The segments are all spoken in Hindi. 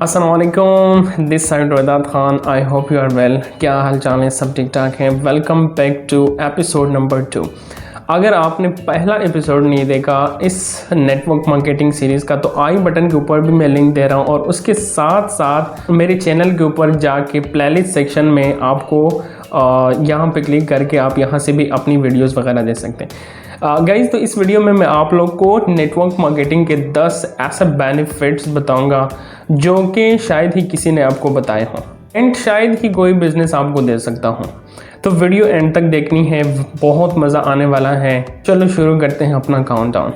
अस्सलाम वालेकुम, this side Vedat Khan. I hope you are well. क्या हाल चाल है? सब ठीक ठाक है। Welcome back to episode number 2। अगर आपने पहला एपिसोड नहीं देखा इस नेटवर्क मार्केटिंग सीरीज़ का तो आई बटन के ऊपर भी मैं लिंक दे रहा हूँ, और उसके साथ साथ मेरे चैनल के ऊपर जाके प्लेलिस्ट सेक्शन में आपको यहाँ पे क्लिक करके आप यहाँ से भी अपनी वीडियोस वगैरह दे सकते हैं। गाइज, तो इस वीडियो में मैं आप लोग को नेटवर्क मार्केटिंग के 10 ऐसे बेनिफिट्स बताऊंगा जो कि शायद ही किसी ने आपको बताए हों, एंड शायद ही कोई बिजनेस आपको दे सकता हूँ। तो वीडियो एंड तक देखनी है, बहुत मज़ा आने वाला है। चलो शुरू करते हैं अपना काउंटडाउन।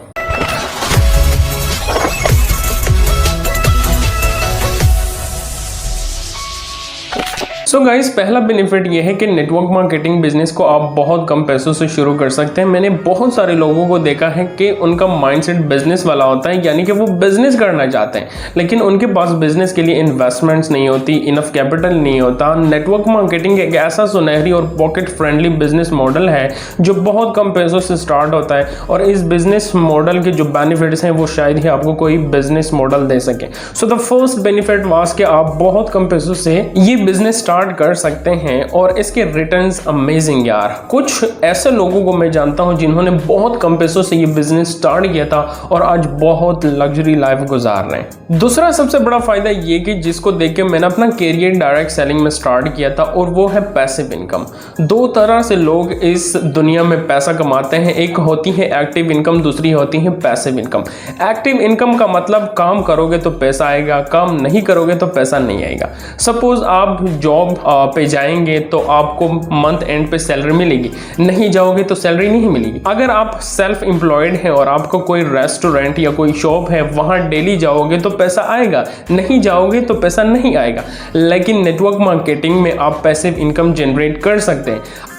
सो गाइस, पहला बेनिफिट ये है कि नेटवर्क मार्केटिंग बिजनेस को आप बहुत कम पैसों से शुरू कर सकते हैं। मैंने बहुत सारे लोगों को देखा है कि उनका माइंडसेट बिजनेस वाला होता है, यानी कि वो बिजनेस करना चाहते हैं लेकिन उनके पास बिजनेस के लिए इन्वेस्टमेंट्स नहीं होती, इनफ कैपिटल नहीं होता। नेटवर्क मार्केटिंग एक ऐसा सुनहरी और पॉकेट फ्रेंडली बिजनेस मॉडल है जो बहुत कम पैसों से स्टार्ट होता है, और इस बिजनेस मॉडल के जो बेनिफिट्स हैं वो शायद ही आपको कोई बिजनेस मॉडल दे सके। So the first benefit was कि आप बहुत कम पैसों से ये बिजनेस स्टार्ट कर सकते हैं, और इसके रिटर्न्स अमेजिंग यार। कुछ ऐसे लोगों को मैं जानता हूं जिन्होंने बहुत कम पैसों से ये बिजनेस स्टार्ट किया था और आज बहुत लग्जरी लाइफ गुजार रहे हैं। दूसरा सबसे बड़ा फायदा ये कि जिसको देख के मैंने अपना कैरियर डायरेक्ट सेलिंग में स्टार्ट किया था, और वो है पैसिव इनकम। दो तरह से लोग इस दुनिया में पैसा कमाते हैं, एक होती है एक्टिव इनकम, दूसरी होती है पैसिव इनकम। एक्टिव इनकम का मतलब काम करोगे तो पैसा आएगा, काम नहीं करोगे तो पैसा नहीं आएगा। सपोज आप जॉब पे जाएंगे तो आपको मंथ एंड पे सैलरी मिलेगी, नहीं जाओगे तो सैलरी नहीं मिलेगी। अगर आप सेल्फ एम्प्लॉयड हैं और आपको कोई रेस्टोरेंट या कोई शॉप है, वहां डेली जाओगे तो पैसा आएगा, नहीं जाओगे तो पैसा नहीं आएगा। लेकिन नेटवर्क मार्केटिंग में आप पैसिव इनकम जनरेट कर सकते हैं।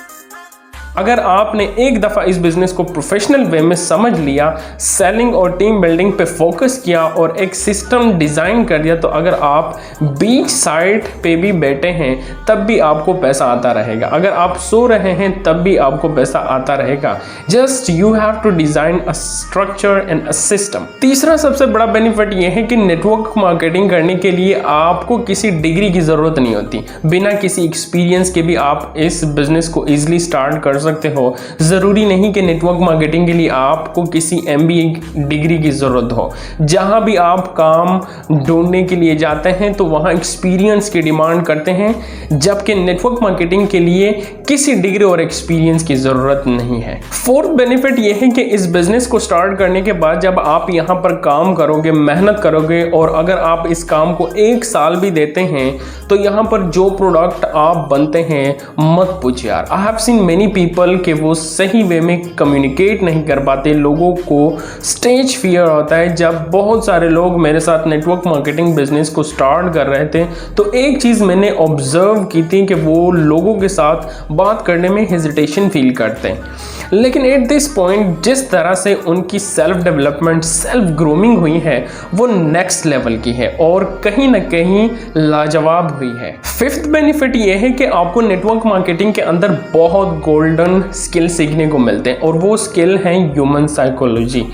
अगर आपने एक दफ़ा इस बिज़नेस को प्रोफेशनल वे में समझ लिया, सेलिंग और टीम बिल्डिंग पे फोकस किया और एक सिस्टम डिज़ाइन कर दिया, तो अगर आप बीच साइड पे भी बैठे हैं तब भी आपको पैसा आता रहेगा। अगर आप सो रहे हैं तब भी आपको पैसा आता रहेगा। Just you have to design a structure and a system. तीसरा सबसे बड़ा बेनिफिट यह है कि नेटवर्क मार्केटिंग करने के लिए आपको किसी डिग्री की ज़रूरत नहीं होती। बिना किसी एक्सपीरियंस के भी आप इस बिज़नेस को ईजिली स्टार्ट कर सकते हो। जरूरी नहीं कि नेटवर्क मार्केटिंग के लिए आपको किसी MBA डिग्री की जरूरत हो। जहां भी आप काम ढूंढने के लिए जाते हैं तो वहां एक्सपीरियंस की डिमांड करते हैं, जबकि नेटवर्क मार्केटिंग के लिए किसी डिग्री और एक्सपीरियंस की जरूरत नहीं है। फोर्थ बेनिफिट यह है कि इस बिजनेस को स्टार्ट करने के बाद जब आप यहां पर काम करोगे, मेहनत करोगे, और अगर आप इस काम को 1 साल भी देते हैं तो यहां पर जो प्रोडक्ट आप बनते हैं, मत पूछ यार। I have seen many people कि वो सही वे में कम्युनिकेट नहीं कर पाते। लोगों को स्टेज फियर होता है। जब बहुत सारे लोग मेरे साथ नेटवर्क मार्केटिंग बिजनेस को स्टार्ट कर रहे थे तो एक चीज़ मैंने ऑब्जर्व की थी कि वो लोगों के साथ बात करने में हेजिटेशन फील करते हैं। लेकिन एट दिस पॉइंट जिस तरह से उनकी सेल्फ डेवलपमेंट, सेल्फ ग्रूमिंग हुई है, वो नेक्स्ट लेवल की है और कहीं ना कहीं लाजवाब हुई है। फिफ्थ बेनिफिट ये है कि आपको नेटवर्क मार्केटिंग के अंदर बहुत गोल्डन स्किल सीखने को मिलते हैं, और वो स्किल है ह्यूमन साइकोलॉजी।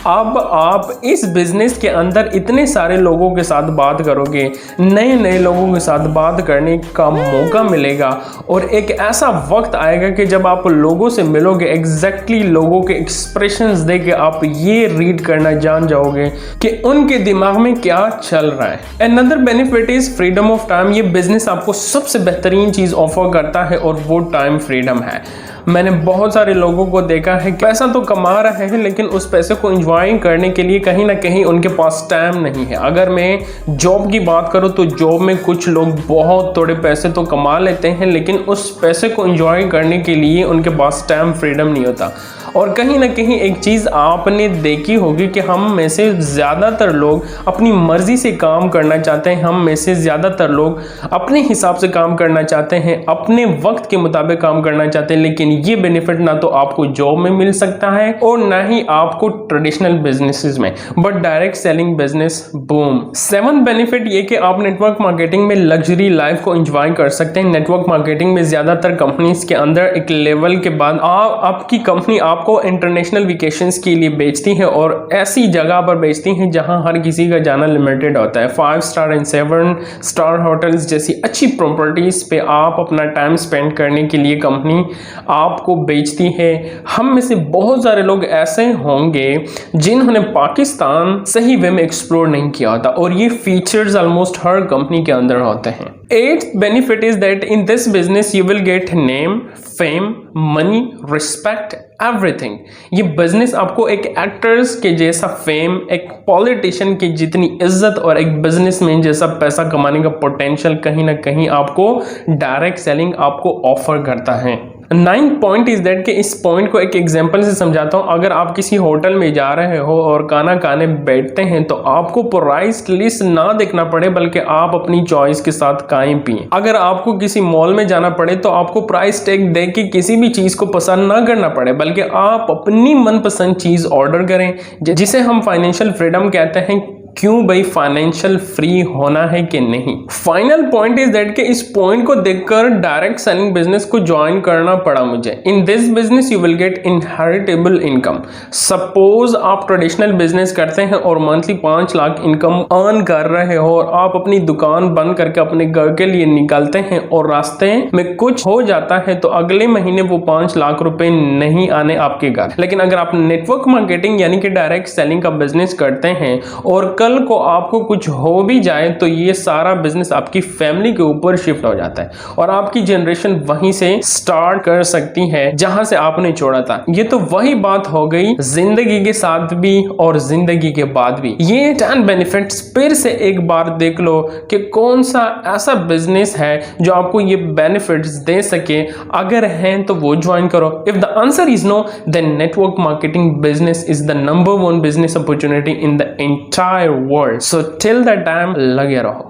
अब आप इस बिजनेस के अंदर इतने सारे लोगों के साथ बात करोगे, नए नए लोगों के साथ बात करने का मौका मिलेगा, और एक ऐसा वक्त आएगा कि जब आप लोगों से मिलोगे, एग्जैक्टली लोगों के एक्सप्रेशंस देके आप ये रीड करना जान जाओगे कि उनके दिमाग में क्या चल रहा है। Another benefit is freedom of time. ये बिजनेस आपको सबसे बेहतरीन चीज़ ऑफर करता है और वो टाइम फ्रीडम है। मैंने बहुत सारे लोगों को देखा है, पैसा तो कमा रहे हैं लेकिन उस पैसे को एंजॉय करने के लिए कहीं ना कहीं उनके पास टाइम नहीं है। अगर मैं जॉब की बात करूं तो जॉब में कुछ लोग बहुत थोड़े पैसे तो कमा लेते हैं लेकिन उस पैसे को एंजॉय करने के लिए उनके पास टाइम फ्रीडम नहीं होता। और कहीं ना कहीं एक चीज़ आपने देखी होगी कि हम में से ज़्यादातर लोग अपनी मर्ज़ी से काम करना चाहते हैं, हम में से ज़्यादातर लोग अपने हिसाब से काम करना चाहते हैं, अपने वक्त के मुताबिक काम करना चाहते हैं। लेकिन ये बेनिफिट ना तो आपको जॉब में मिल सकता है और ना ही आपको ट्रेडिशनल बिजनेसेस में, but direct selling business, boom. Seventh benefit ये कि आप नेटवर्क मार्केटिंग में लग्जरी लाइफ को एंजॉय कर सकते हैं। नेटवर्क मार्केटिंग में ज़्यादातर कंपनीज के अंदर एक लेवल के बाद आपकी कंपनी आप आपको इंटरनेशनल वेकेशंस के लिए बेचती है और ऐसी जगह पर बेचती हैं जहां हर किसी का जाना लिमिटेड होता है। 5 स्टार एंड 7 स्टार होटल्स जैसी अच्छी प्रॉपर्टीज पे आप अपना टाइम स्पेंड करने के लिए कंपनी आपको बेचती है। हम में से बहुत सारे लोग ऐसे होंगे जिन्होंने पाकिस्तान सही वे में एक्सप्लोर नहीं किया होता और ये फीचर्स ऑलमोस्ट हर कंपनी के अंदर होते हैं। 8th benefit is that in this business you will get name, fame, money, respect, everything। ये बिजनेस आपको एक एक्टर्स के जैसा फेम, एक पॉलिटिशियन की जितनी इज्जत और एक बिजनेसमैन जैसा पैसा कमाने का पोटेंशियल कहीं ना कहीं आपको डायरेक्ट सेलिंग आपको ऑफर करता है। 9th पॉइंट इज दैट कि इस पॉइंट को एक एग्जांपल से समझाता हूं। अगर आप किसी होटल में जा रहे हो और खाना खाने बैठते हैं तो आपको प्राइस लिस्ट ना देखना पड़े बल्कि आप अपनी चॉइस के साथ खाएं पिएं। अगर आपको किसी मॉल में जाना पड़े तो आपको प्राइस टैग देख के किसी भी चीज को पसंद ना करना पड़े बल्कि आप अपनी मनपसंद चीज ऑर्डर करें, जिसे हम फाइनेंशियल फ्रीडम कहते हैं। क्यों भाई, फाइनेंशियल फ्री होना है कि नहीं। फाइनल पॉइंट इज दैट कि इस पॉइंट को देखकर डायरेक्ट सेलिंग बिजनेस को ज्वाइन करना पड़ा मुझे। In this business you will get inheritable income. Suppose आप ट्रेडिशनल बिजनेस करते हैं और मंथली 5 लाख इनकम अर्न कर रहे हो और आप अपनी दुकान बंद करके अपने घर के लिए निकलते हैं और रास्ते में कुछ हो जाता है तो अगले महीने वो 5 लाख रुपए नहीं आने आपके घर। लेकिन अगर आप नेटवर्क मार्केटिंग यानी कि डायरेक्ट सेलिंग का बिजनेस करते हैं और कल को आपको कुछ हो भी जाए तो ये सारा बिजनेस आपकी फैमिली के ऊपर शिफ्ट हो जाता है और आपकी जनरेशन वहीं से स्टार्ट कर सकती है जहां से आपने छोड़ा था। ये तो वही बात हो गई जिंदगी के साथ भी और जिंदगी के बाद भी। ये 10 बेनिफिट्स फिर से एक बार देख लो कि कौन सा ऐसा बिजनेस है जो आपको ये बेनिफिट्स दे सके। अगर हैं तो वो ज्वाइन करो। If the answer is no then network marketing business is the number 1 business opportunity in the entire world. So till that time लगे रहो।